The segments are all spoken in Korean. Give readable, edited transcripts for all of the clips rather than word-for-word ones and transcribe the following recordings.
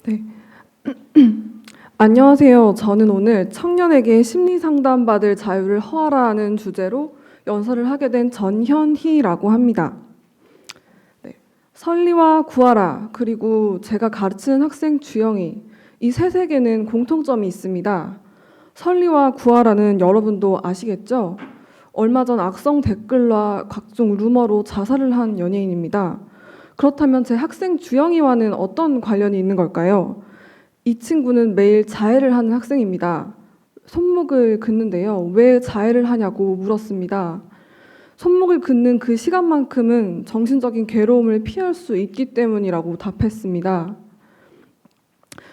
네. 안녕하세요. 저는 오늘 청년에게 심리 상담 받을 자유를 허하라는 주제로 연설을 하게 된 전현희라고 합니다. 네. 설리와 구하라, 그리고 제가 가르치는 학생 주영이, 이 세 세계는 공통점이 있습니다. 설리와 구하라는 여러분도 아시겠죠? 얼마 전 악성 댓글과 각종 루머로 자살을 한 연예인입니다. 그렇다면 제 학생 주영이와는 어떤 관련이 있는 걸까요? 이 친구는 매일 자해를 하는 학생입니다. 손목을 긋는데요. 왜 자해를 하냐고 물었습니다. 손목을 긋는 그 시간만큼은 정신적인 괴로움을 피할 수 있기 때문이라고 답했습니다.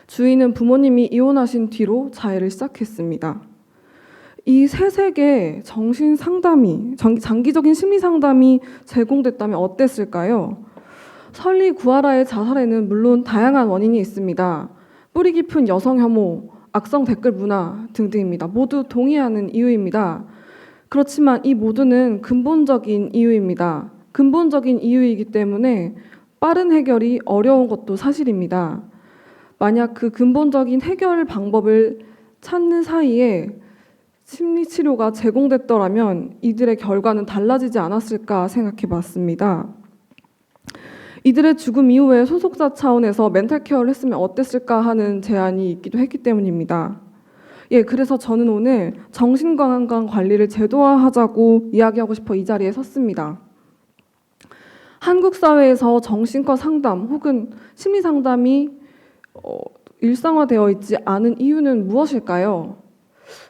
주인은 부모님이 이혼하신 뒤로 자해를 시작했습니다. 이 세 세계 정신 상담이, 장기적인 심리 상담이 제공됐다면 어땠을까요? 설리 구하라의 자살에는 물론 다양한 원인이 있습니다. 뿌리 깊은 여성 혐오, 악성 댓글 문화 등등입니다. 모두 동의하는 이유입니다. 그렇지만 이 모두는 근본적인 이유입니다. 근본적인 이유이기 때문에 빠른 해결이 어려운 것도 사실입니다. 만약 그 근본적인 해결 방법을 찾는 사이에 심리치료가 제공됐더라면 이들의 결과는 달라지지 않았을까 생각해 봤습니다. 이들의 죽음 이후에 소속사 차원에서 멘탈 케어를 했으면 어땠을까 하는 제안이 있기도 했기 때문입니다. 그래서 저는 오늘 정신건강 관리를 제도화하자고 이야기하고 싶어 이 자리에 섰습니다. 한국 사회에서 정신과 상담 혹은 심리 상담이 일상화되어 있지 않은 이유는 무엇일까요?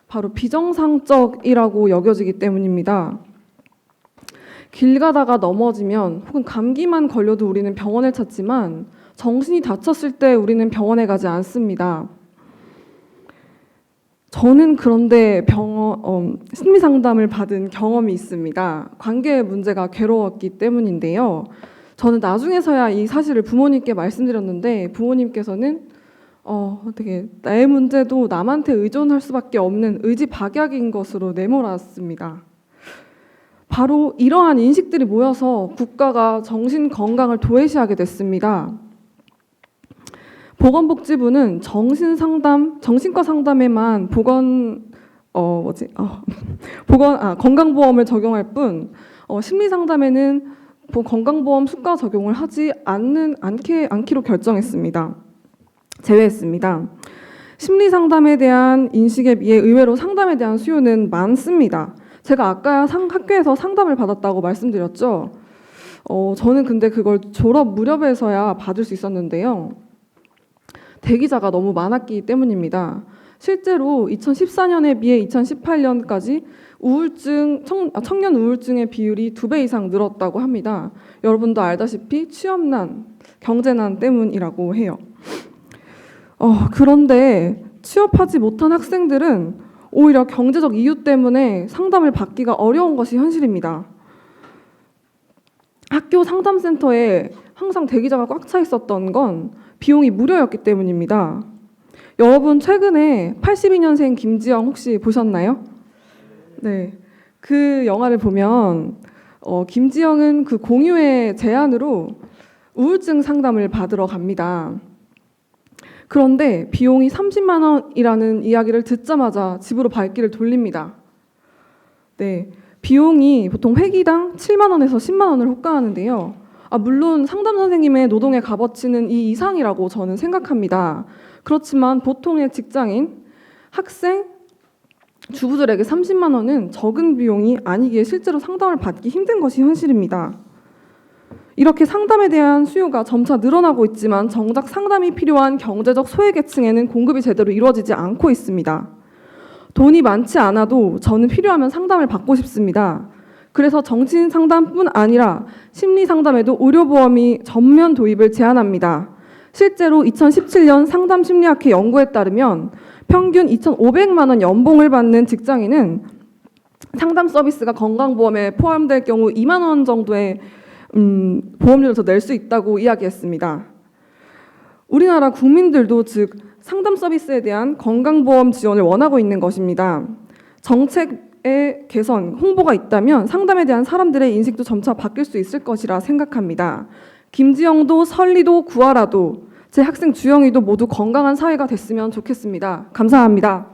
바로 비정상적이라고 여겨지기 때문입니다. 길 가다가 넘어지면 혹은 감기만 걸려도 우리는 병원을 찾지만 정신이 다쳤을 때 우리는 병원에 가지 않습니다. 저는 그런데 심리 상담을 받은 경험이 있습니다. 관계 문제가 괴로웠기 때문인데요. 저는 나중에서야 이 사실을 부모님께 말씀드렸는데 부모님께서는 되게 나의 문제도 남한테 의존할 수밖에 없는 의지박약인 것으로 내몰았습니다. 바로 이러한 인식들이 모여서 국가가 정신건강을 도외시하게 됐습니다. 보건복지부는 정신과 상담에만 건강보험을 적용할 뿐 심리상담에는 건강보험 수가 적용을 하지 않기로 결정했습니다. 제외했습니다. 심리상담에 대한 인식에 비해 의외로 상담에 대한 수요는 많습니다. 제가 아까 학교에서 상담을 받았다고 말씀드렸죠. 저는 근데 그걸 졸업 무렵에서야 받을 수 있었는데요. 대기자가 너무 많았기 때문입니다. 실제로 2014년에 비해 2018년까지 청년 우울증의 비율이 2배 이상 늘었다고 합니다. 여러분도 알다시피 취업난, 경제난 때문이라고 해요. 그런데 취업하지 못한 학생들은 오히려 경제적 이유 때문에 상담을 받기가 어려운 것이 현실입니다. 학교 상담센터에 항상 대기자가 꽉 차 있었던 건 비용이 무료였기 때문입니다. 여러분 최근에 82년생 김지영 혹시 보셨나요? 네, 그 영화를 보면 김지영은 그 공유의 제안으로 우울증 상담을 받으러 갑니다. 그런데 비용이 30만 원이라는 이야기를 듣자마자 집으로 발길을 돌립니다. 네, 비용이 보통 회기당 7만 원에서 10만 원을 호가하는데요. 물론 상담 선생님의 노동의 값어치는 이 이상이라고 저는 생각합니다. 그렇지만 보통의 직장인, 학생, 주부들에게 30만 원은 적은 비용이 아니기에 실제로 상담을 받기 힘든 것이 현실입니다. 이렇게 상담에 대한 수요가 점차 늘어나고 있지만 정작 상담이 필요한 경제적 소외계층에는 공급이 제대로 이루어지지 않고 있습니다. 돈이 많지 않아도 저는 필요하면 상담을 받고 싶습니다. 그래서 정신상담뿐 아니라 심리상담에도 의료보험이 전면 도입을 제안합니다. 실제로 2017년 상담심리학회 연구에 따르면 평균 2,500만 원 연봉을 받는 직장인은 상담 서비스가 건강보험에 포함될 경우 2만 원 정도의 보험료를 더 낼 수 있다고 이야기했습니다. 우리나라 국민들도 즉 상담 서비스에 대한 건강보험 지원을 원하고 있는 것입니다. 정책의 개선, 홍보가 있다면 상담에 대한 사람들의 인식도 점차 바뀔 수 있을 것이라 생각합니다. 김지영도 설리도 구하라도 제 학생 주영이도 모두 건강한 사회가 됐으면 좋겠습니다. 감사합니다.